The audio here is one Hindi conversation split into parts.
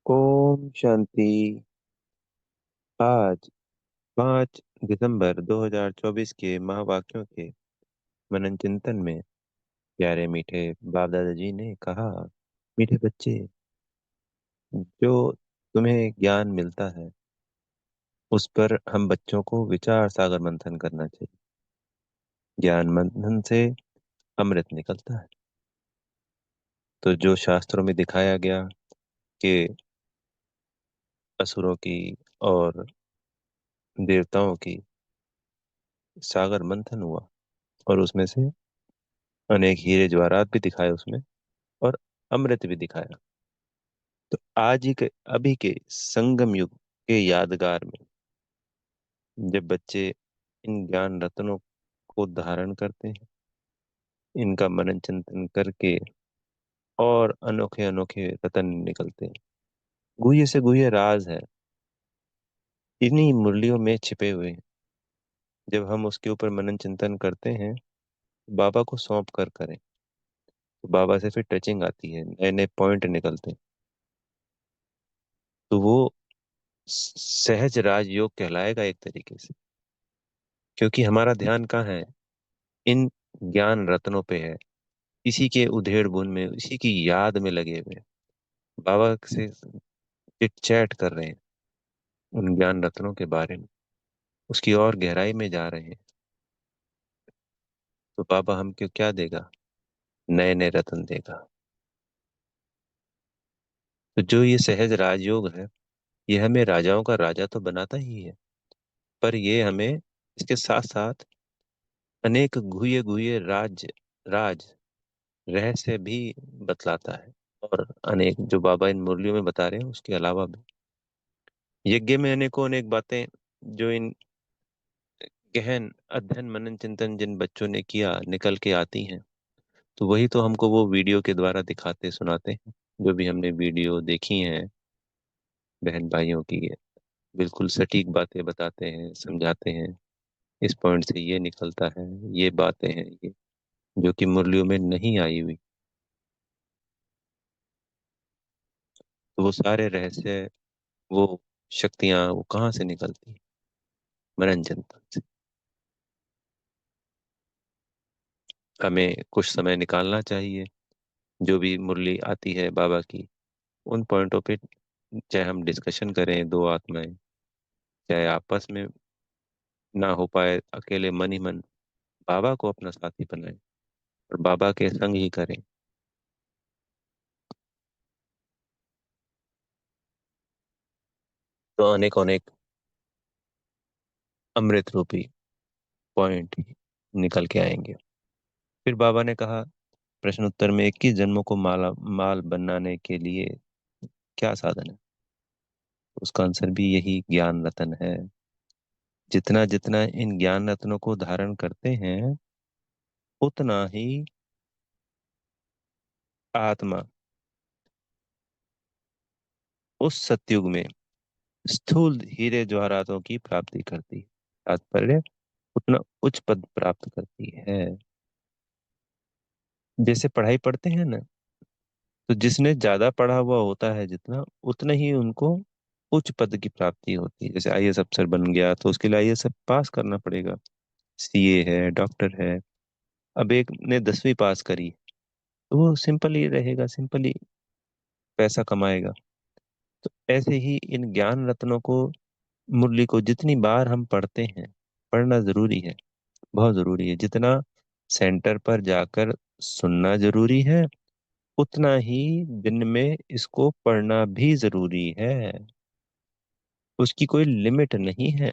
ओम शांति। आज 5 दिसंबर 2024 के महावाक्यों के मनन चिंतन में प्यारे मीठे बाप दादाजी ने कहा, मीठे बच्चे, जो तुम्हें ज्ञान मिलता है उस पर हम बच्चों को विचार सागर मंथन करना चाहिए। ज्ञान मंथन से अमृत निकलता है। तो जो शास्त्रों में दिखाया गया कि असुरों की और देवताओं की सागर मंथन हुआ और उसमें से अनेक हीरे जवाहरात भी दिखाए उसमें, और अमृत भी दिखाया। तो आज ही के अभी के संगम युग के यादगार में जब बच्चे इन ज्ञान रत्नों को धारण करते हैं, इनका मनन चिंतन करके और अनोखे अनोखे रत्न निकलते हैं। गुह्य से गुह्य राज है, इन्हीं मुरलियों में छिपे हुए हैं। जब हम उसके ऊपर मनन चिंतन करते हैं, बाबा को सौंप कर करें, तो बाबा से फिर टचिंग आती है, नए नए पॉइंट निकलते हैं। तो वो सहज राजयोग कहलाएगा एक तरीके से, क्योंकि हमारा ध्यान कहाँ है? इन ज्ञान रत्नों पे है। इसी के उधेड़ बुन में, इसी की याद में लगे हुए हैं। बाबा से चिट चैट कर रहे हैं उन ज्ञान रत्नों के बारे में, उसकी और गहराई में जा रहे हैं। तो बाबा हमको क्या देगा? नए नए रत्न देगा। तो जो ये सहज राजयोग है, ये हमें राजाओं का राजा तो बनाता ही है, पर ये हमें इसके साथ साथ अनेक गुह्य गुह्य राज रहस्य भी बतलाता है। और अनेक जो बाबा इन मुरलियों में बता रहे हैं उसके अलावा भी यज्ञ में अनेकों अनेक बातें जो इन गहन अध्ययन मनन चिंतन जिन बच्चों ने किया निकल के आती हैं। तो वही तो हमको वो वीडियो के द्वारा दिखाते सुनाते हैं। जो भी हमने वीडियो देखी हैं बहन भाइयों की, बिल्कुल सटीक बातें बताते हैं, समझाते हैं। इस पॉइंट से ये निकलता है, ये बातें हैं ये जो कि मुरलियों में नहीं आई हुई। तो वो सारे रहस्य, वो शक्तियां वो कहाँ से निकलती हैं? मनन चिंतन से। हमें कुछ समय निकालना चाहिए। जो भी मुरली आती है बाबा की, उन पॉइंटों पे चाहे हम डिस्कशन करें दो आत्माएं, चाहे आपस में ना हो पाए अकेले मन ही मन, बाबा को अपना साथी बनाएं और बाबा के संग ही करें। तो अनेक अनेक अमृत रूपी पॉइंट निकल के आएंगे। फिर बाबा ने कहा प्रश्न उत्तर में, 21 जन्मों को माला माल बनाने के लिए क्या साधन है? उसका आंसर भी यही ज्ञान रतन है। जितना जितना इन ज्ञान रत्नों को धारण करते हैं, उतना ही आत्मा उस सतयुग में स्थूल हीरे जवाहरातों की प्राप्ति करती है। तात्पर्य, उतना उच्च पद प्राप्त करती है। जैसे पढ़ाई पढ़ते हैं ना, तो जिसने ज्यादा पढ़ा हुआ होता है जितना, उतना ही उनको उच्च पद की प्राप्ति होती है। जैसे आईएएस अफसर बन गया तो उसके लिए आईएएस पास करना पड़ेगा। सीए है, डॉक्टर है। अब एक ने 10वीं पास करी तो वो सिंपल ही रहेगा, सिंपल ही पैसा कमाएगा। तो ऐसे ही इन ज्ञान रत्नों को, मुरली को जितनी बार हम पढ़ते हैं, पढ़ना जरूरी है, बहुत जरूरी है। जितना सेंटर पर जाकर सुनना जरूरी है, उतना ही दिन में इसको पढ़ना भी जरूरी है। उसकी कोई लिमिट नहीं है।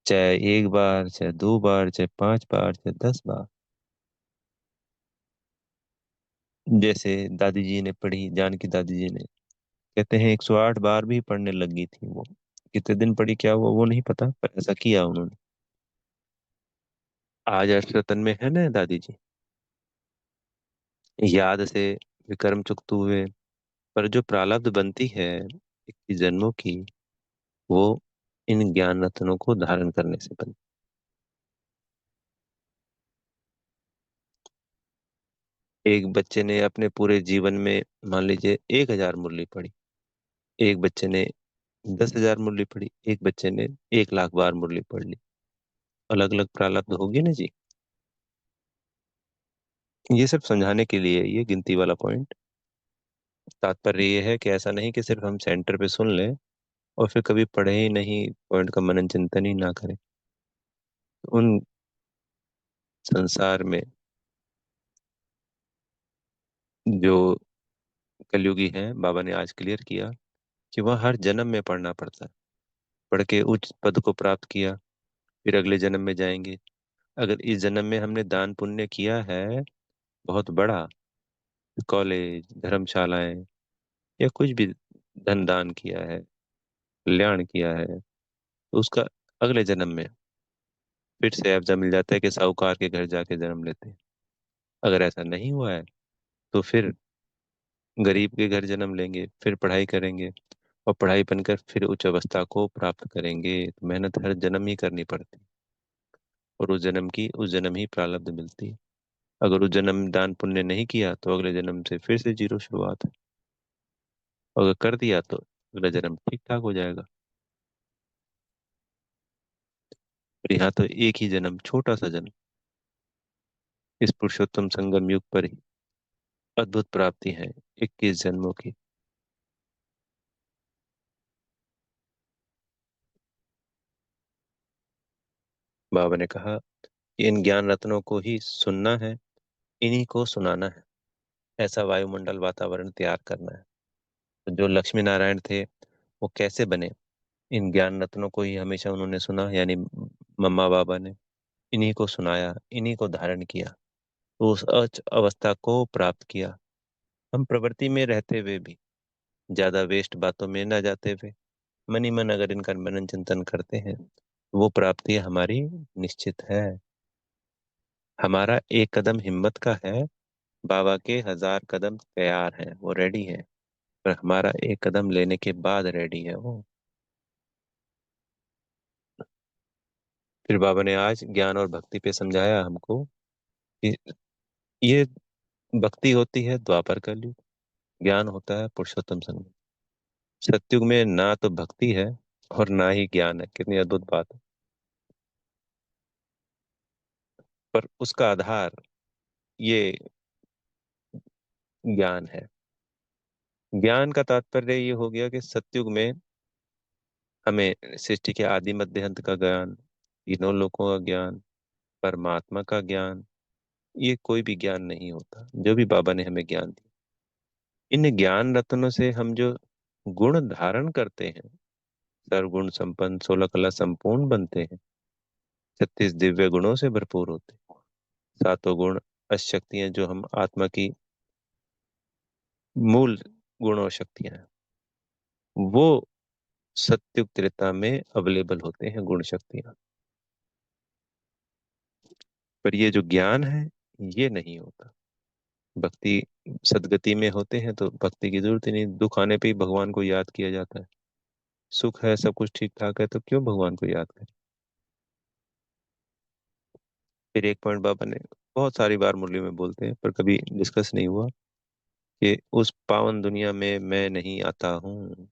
चाहे एक बार, चाहे 2 बार, चाहे 5 बार, चाहे 10 बार। जैसे दादी जी ने पढ़ी, जानकी दादी जी ने, कहते हैं 108 बार भी पढ़ने लगी थी वो। कितने दिन पढ़ी क्या हुआ वो नहीं पता, पर ऐसा किया उन्होंने। आज अष्टरतन में है ना दादी जी, याद से विकर्म चुकते हुए। पर जो प्रारब्ध बनती है 21 जन्मों की, वो इन ज्ञान रत्नों को धारण करने से बनती एक बच्चे ने अपने पूरे जीवन में मान लीजिए 1,000 मुरली पढ़ी, एक बच्चे ने 10,000 मुरली पढ़ी, एक बच्चे ने 1,00,000 बार मुरली पढ़ ली। अलग अलग प्रारब्ध होगी ना जी। ये सब समझाने के लिए ये गिनती वाला पॉइंट। तात्पर्य ये है कि ऐसा नहीं कि सिर्फ हम सेंटर पे सुन लें और फिर कभी पढ़े ही नहीं, पॉइंट का मनन चिंतन ही ना करें। उन संसार में जो कलयुगी हैं, बाबा ने आज क्लियर किया कि वह हर जन्म में पढ़ना पड़ता है। पढ़ के उच्च पद को प्राप्त किया, फिर अगले जन्म में जाएंगे। अगर इस जन्म में हमने दान पुण्य किया है बहुत बड़ा, कॉलेज, धर्मशालाएं या कुछ भी धन दान किया है, कल्याण किया है, तो उसका अगले जन्म में फिर से अवसर मिल जाता है कि साहूकार के घर जाके जन्म लेते हैं। अगर ऐसा नहीं हुआ है तो फिर गरीब के घर जन्म लेंगे, फिर पढ़ाई करेंगे और पढ़ाई बनकर फिर उच्च अवस्था को प्राप्त करेंगे। तो मेहनत हर जन्म ही करनी पड़ती है और उस जन्म की उस जन्म ही प्रारब्ध मिलती है। अगर उस जन्म दान पुण्य नहीं किया तो अगले जन्म से फिर से जीरो शुरुआत है। अगर कर दिया तो अगला जन्म ठीक ठाक हो जाएगा। पर यहाँ तो एक ही जन्म, छोटा सा जन्म, इस पुरुषोत्तम संगम युग पर ही अद्भुत प्राप्ति है 21 जन्मों की। बाबा ने कहा कि इन ज्ञान रत्नों को ही सुनना है, इन्हीं को सुनाना है। ऐसा वायुमंडल वातावरण तैयार करना है। तो जो लक्ष्मी नारायण थे वो कैसे बने? इन ज्ञान रत्नों को ही हमेशा उन्होंने सुना, यानी मम्मा बाबा ने इन्हीं को सुनाया, इन्हीं को धारण किया, तो उस अच अवस्था को प्राप्त किया। हम प्रवृत्ति में रहते हुए भी, ज्यादा वेस्ट बातों में न जाते हुए, मन ही मन अगर इनका मनन चिंतन करते हैं तो वो प्राप्ति हमारी निश्चित है। हमारा एक कदम हिम्मत का है, बाबा के 1,000 कदम तैयार हैं, वो रेडी है। पर हमारा एक कदम लेने के बाद रेडी है वो। फिर बाबा ने आज ज्ञान और भक्ति पे समझाया हमको कि ये भक्ति होती है द्वापर कलयुग, ज्ञान होता है पुरुषोत्तम संग। सतयुग में ना तो भक्ति है और ना ही ज्ञान है। कितनी अद्भुत बात है। पर उसका आधार ये ज्ञान है। ज्ञान का तात्पर्य ये हो गया कि सतयुग में हमें सृष्टि के आदि मध्य अंत का ज्ञान, तीनों लोकों का ज्ञान, परमात्मा का ज्ञान, ये कोई भी ज्ञान नहीं होता जो भी बाबा ने हमें ज्ञान दिया। इन ज्ञान रत्नों से हम जो गुण धारण करते हैं, सर्वगुण संपन्न 16 कला संपूर्ण बनते हैं, 36 दिव्य गुणों से भरपूर होते हैं। सातों गुण अष्टशक्तियां जो हम आत्मा की मूल गुण और शक्तियां हैं, वो सत्युग त्रेता में अवेलेबल होते हैं गुण शक्तियां। पर ये जो ज्ञान है ये नहीं होता। भक्ति सदगति में होते हैं तो भक्ति की जरूरत ही नहीं, दुख आने पे ही भगवान को याद किया जाता है। सुख है, सब कुछ ठीक ठाक है, तो क्यों भगवान को याद करें? फिर एक पॉइंट बाबा ने बहुत सारी बार मुरली में बोलते हैं पर कभी डिस्कस नहीं हुआ कि उस पावन दुनिया में मैं नहीं आता हूँ,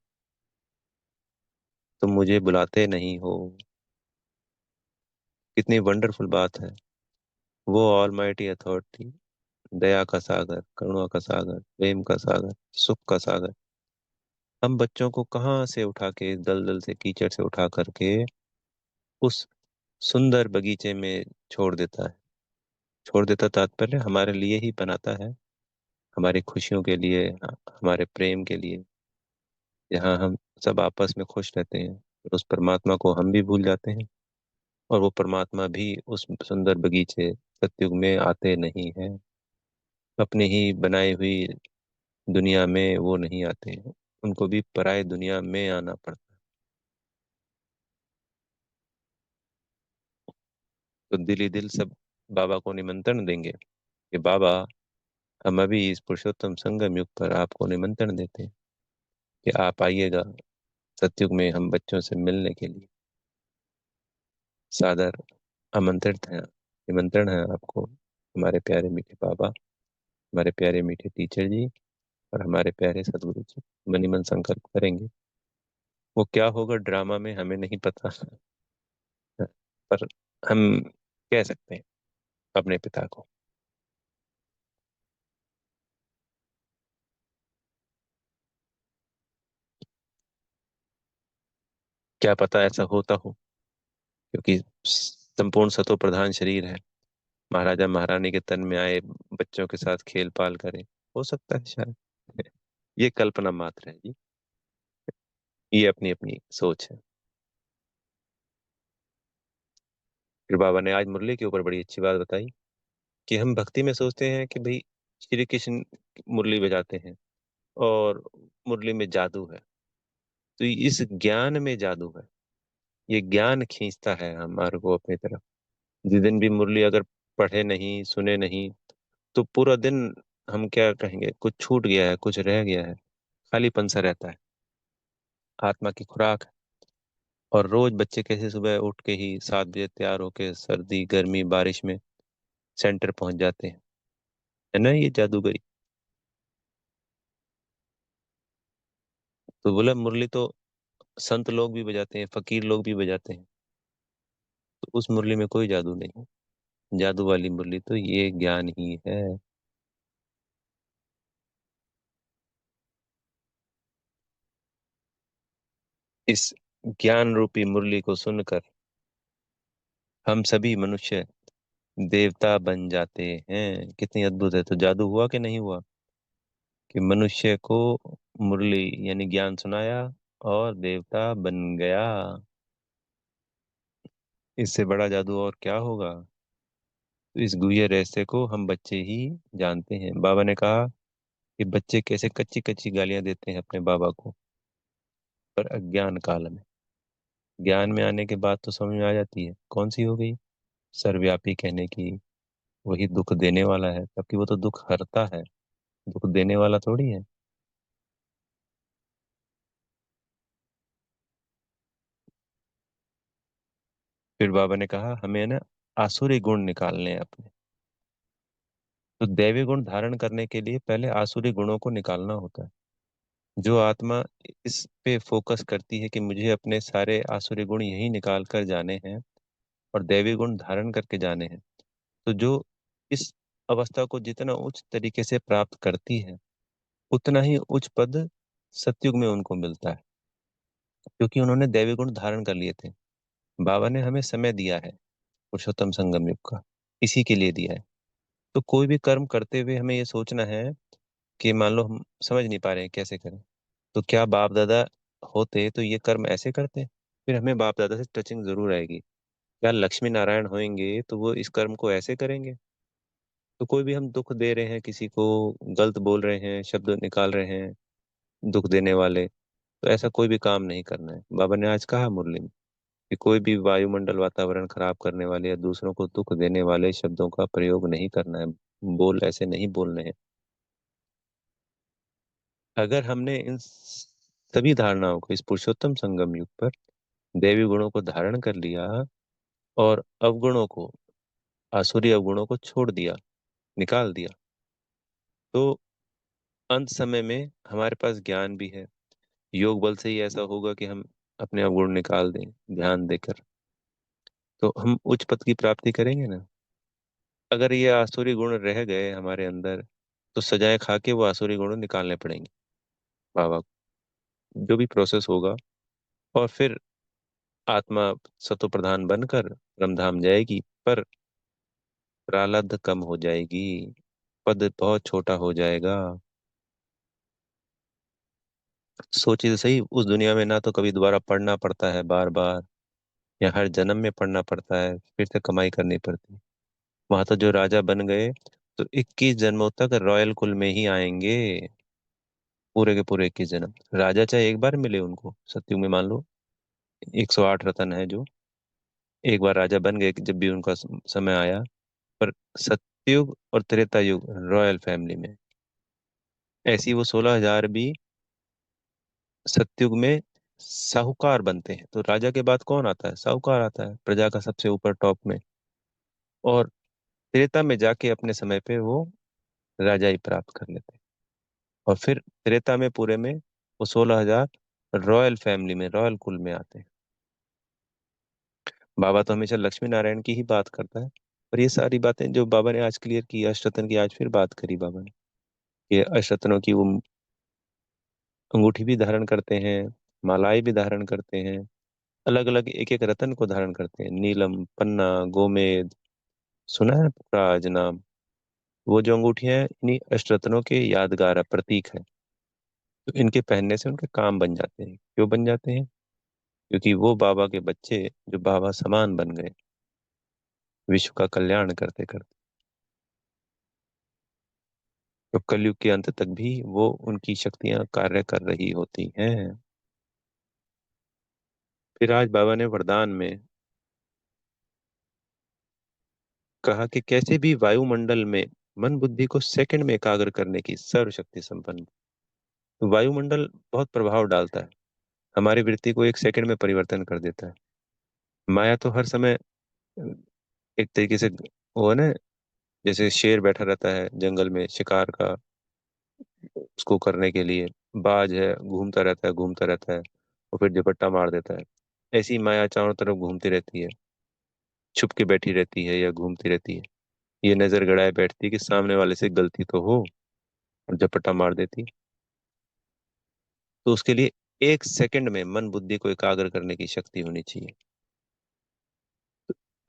तुम मुझे बुलाते नहीं हो। कितनी वंडरफुल बात है। वो ऑलमाइटी अथॉरिटी, दया का सागर, करुणा का सागर, प्रेम का सागर, सुख का सागर, हम बच्चों को कहाँ से उठा के, दलदल से, कीचड़ से उठा करके उस सुंदर बगीचे में छोड़ देता है। छोड़ देता तात्पर्य हमारे लिए ही बनाता है, हमारी खुशियों के लिए, हमारे प्रेम के लिए, जहाँ हम सब आपस में खुश रहते हैं। और उस परमात्मा को हम भी भूल जाते हैं और वो परमात्मा भी उस सुंदर बगीचे सतयुग में आते नहीं हैं। अपनी ही बनाई हुई दुनिया में वो नहीं आते हैं, उनको भी पराये दुनिया में आना पड़ता है। तो दिल ही दिल सब बाबा को निमंत्रण देंगे कि बाबा, हम अभी इस पुरुषोत्तम संगम युग पर आपको निमंत्रण देते हैं कि आप आइएगा सतयुग में हम बच्चों से मिलने के लिए। सादर आमंत्रित हैं, निमंत्रण है आपको हमारे प्यारे मीठे बाबा। हमारे प्यारे मीठे टीचर जी और हमारे प्यारे सदगुरु जी मनी मन संकल्प करेंगे। वो क्या होगा ड्रामा में हमें नहीं पता, पर हम कह सकते हैं अपने पिता को। क्या पता ऐसा होता हो, क्योंकि संपूर्ण सतो प्रधान शरीर है, महाराजा महारानी के तन में आए, बच्चों के साथ खेल पाल करे। हो सकता है शायद। ये कल्पना मात्र है जी। ये अपनी अपनी सोच है। फिर बाबा ने आज मुरली के ऊपर बड़ी अच्छी बात बताई कि हम भक्ति में सोचते हैं कि भाई श्री कृष्ण मुरली बजाते हैं और मुरली में जादू है। तो इस ज्ञान में जादू है। ये ज्ञान खींचता है हमारे को अपनी तरफ। जिस दिन भी मुरली अगर पढ़े नहीं, सुने नहीं, तो पूरा दिन हम क्या कहेंगे, कुछ छूट गया है, कुछ रह गया है, खालीपन सा रहता है। आत्मा की खुराक। और रोज बच्चे कैसे सुबह उठ के ही 7 बजे तैयार होके सर्दी गर्मी बारिश में सेंटर पहुंच जाते हैं। है ना ये जादूगरी। तो बोला मुरली तो संत लोग भी बजाते हैं, फकीर लोग भी बजाते हैं। तो उस मुरली में कोई जादू नहीं है। जादू वाली मुरली तो ये ज्ञान ही है। इस ज्ञान रूपी मुरली को सुनकर हम सभी मनुष्य देवता बन जाते हैं। कितनी अद्भुत है। तो जादू हुआ कि नहीं हुआ कि मनुष्य को मुरली यानी ज्ञान सुनाया और देवता बन गया। इससे बड़ा जादू और क्या होगा। तो इस गुह्य रहस्य को हम बच्चे ही जानते हैं। बाबा ने कहा कि बच्चे कैसे कच्ची कच्ची गालियां देते हैं अपने बाबा को, पर अज्ञान काल में। ज्ञान में आने के बाद तो समझ में आ जाती है। कौन सी हो गई, सर्वव्यापी कहने की। वही दुख देने वाला है, जबकि वो तो दुख हरता है, दुख देने वाला थोड़ी है। फिर बाबा ने कहा हमें ना आसुरी गुण निकालने हैं अपने। तो दैवी गुण धारण करने के लिए पहले आसुरी गुणों को निकालना होता है। जो आत्मा इस पे फोकस करती है कि मुझे अपने सारे आसुरी गुण यही निकाल कर जाने हैं और दैवी गुण धारण करके जाने हैं, तो जो इस अवस्था को जितना उच्च तरीके से प्राप्त करती है, उतना ही उच्च पद सतयुग में उनको मिलता है, क्योंकि उन्होंने दैवी गुण धारण कर लिए थे। बाबा ने हमें समय दिया है पुरुषोत्तम संगम युग का, इसी के लिए दिया है। तो कोई भी कर्म करते हुए हमें ये सोचना है कि मान लो हम समझ नहीं पा रहे हैं कैसे करें, तो क्या बाप दादा होते तो ये कर्म ऐसे करते, फिर हमें बाप दादा से टचिंग जरूर आएगी। क्या लक्ष्मी नारायण होंगे तो वो इस कर्म को ऐसे करेंगे। तो कोई भी हम दुख दे रहे हैं किसी को, गलत बोल रहे हैं, शब्द निकाल रहे हैं दुख देने वाले, तो ऐसा कोई भी काम नहीं करना है। बाबा ने आज कहा मुरली में कि कोई भी वायुमंडल वातावरण खराब करने वाले या दूसरों को दुख देने वाले शब्दों का प्रयोग नहीं करना है। बोल ऐसे नहीं बोलने हैं। अगर हमने इन सभी धारणाओं को इस पुरुषोत्तम संगम युग पर दैवी गुणों को धारण कर लिया और अवगुणों को, आसुरी अवगुणों को छोड़ दिया, निकाल दिया, तो अंत समय में हमारे पास ज्ञान भी है। योग बल से ही ऐसा होगा कि हम अपने अवगुण निकाल दें ध्यान देकर, तो हम उच्च पद की प्राप्ति करेंगे ना। अगर ये आसुरी गुण रह गए हमारे अंदर, तो सजाएं खा के वो आसुरी गुण निकालने पड़ेंगे बाबा को। जो भी प्रोसेस होगा, और फिर आत्मा सतो प्रधान बनकर ब्रह्मधाम जाएगी, पर प्रारब्ध कम हो जाएगी, पद बहुत छोटा हो जाएगा। सोचिए तो सही, उस दुनिया में ना तो कभी दोबारा पढ़ना पड़ता है बार बार, या हर जन्म में पढ़ना पड़ता है फिर से कमाई करनी पड़ती है। वहां तो जो राजा बन गए, तो 21 जन्मों तक रॉयल कुल में ही आएंगे। पूरे के पूरे 21 जन्म राजा चाहे एक बार मिले उनको सत्युग में, मान लो 108 रत्न है जो एक बार राजा बन गए जब भी उनका समय आया। पर सतयुग और त्रेता युग रॉयल फैमिली में, ऐसी वो 16,000 भी सतयुग में साहूकार बनते हैं। तो राजा के बाद कौन आता है, साहूकार आता है प्रजा का सबसे ऊपर टॉप में। और त्रेता में जाके अपने समय पे वो राजाई प्राप्त कर लेते हैं। और फिर त्रेता में पूरे में वो 16,000 रॉयल फैमिली में, रॉयल कुल में आते हैं। बाबा तो हमेशा लक्ष्मी नारायण की ही बात करता है, पर ये सारी बातें जो बाबा ने आज क्लियर की, अष्टरत्न की आज फिर बात करी बाबा ने, कि अष्टरत्नों की वो अंगूठी भी धारण करते हैं, मालाएं भी धारण करते हैं, अलग अलग एक एक रत्न को धारण करते हैं, नीलम, पन्ना, गोमेद, सुना है पुखराज नाम। वो जो अंगूठियां हैं, इन्हीं अष्टरत्नों के यादगार है, प्रतीक है। तो इनके पहनने से उनके काम बन जाते हैं। क्यों बन जाते हैं? क्योंकि वो बाबा के बच्चे जो बाबा समान बन गए, विश्व का कल्याण करते करते, तो कलयुग के अंत तक भी वो उनकी शक्तियां कार्य कर रही होती हैं। फिर आज बाबा ने वरदान में कहा कि कैसे भी वायुमंडल में मन बुद्धि को सेकंड में एकाग्र करने की सर्वशक्ति संपन्न। तो वायुमंडल बहुत प्रभाव डालता है, हमारी वृत्ति को एक सेकंड में परिवर्तन कर देता है। माया तो हर समय एक तरीके से वो है ना, जैसे शेर बैठा रहता है जंगल में शिकार का उसको करने के लिए, बाज है घूमता रहता है, घूमता रहता है, और फिर झपट्टा मार देता है। ऐसी माया चारों तरफ घूमती रहती है, छुप के बैठी रहती है या घूमती रहती है। ये नजर गड़ाए बैठती है कि सामने वाले से गलती तो हो, और झपट्टा मार देती है। तो उसके लिए एक सेकंड में मन बुद्धि को एकाग्र करने की शक्ति होनी चाहिए।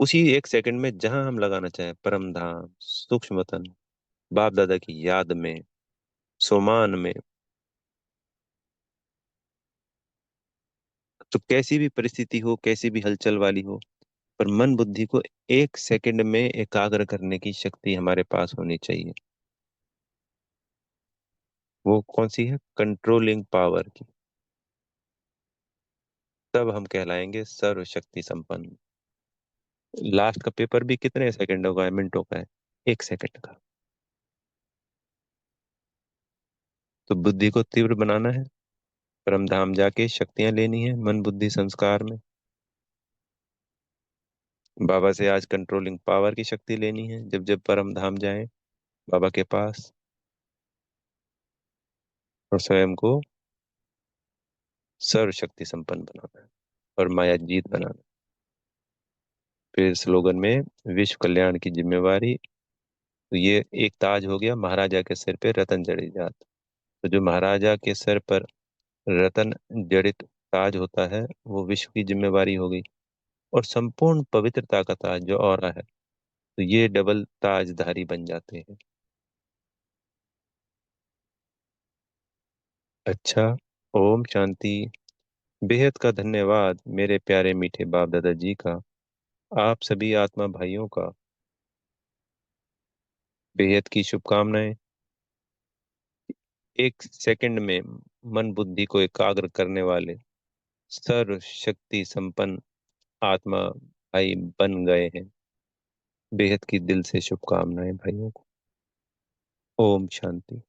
उसी एक सेकंड में जहां हम लगाना चाहें, परम धाम, सूक्ष्म वतन, बाप दादा की याद में, सोमान में, तो कैसी भी परिस्थिति हो, कैसी भी हलचल वाली हो, पर मन बुद्धि को एक सेकंड में एकाग्र करने की शक्ति हमारे पास होनी चाहिए। वो कौन सी है? कंट्रोलिंग पावर की। तब हम कहलाएंगे सर्वशक्ति संपन्न। लास्ट का पेपर भी कितने सेकंडों का है, मिनटों का है? एक सेकंड का। तो बुद्धि को तीव्र बनाना है, परम धाम जाके शक्तियां लेनी है मन बुद्धि संस्कार में। बाबा से आज कंट्रोलिंग पावर की शक्ति लेनी है, जब जब परम धाम जाए बाबा के पास, और स्वयं को सर्वशक्ति संपन्न बनाना है और माया जीत बनाना। फिर स्लोगन में विश्व कल्याण की जिम्मेवारी। तो ये एक ताज हो गया महाराजा के सिर पे रतन जड़े जात। तो जो महाराजा के सिर पर रतन जड़ित ताज होता है, वो विश्व की जिम्मेवारी हो गई। और संपूर्ण पवित्रता का ताज जो और है, तो ये डबल ताजधारी बन जाते हैं। अच्छा, ओम शांति। बेहद का धन्यवाद मेरे प्यारे मीठे बाप दादा जी का, आप सभी आत्मा भाइयों का बेहद की शुभकामनाएं। एक सेकंड में मन बुद्धि को एकाग्र करने वाले सर्व शक्ति संपन्न आत्मा भाई बन गए हैं। बेहद की दिल से शुभकामनाएं भाइयों को। ओम शांति।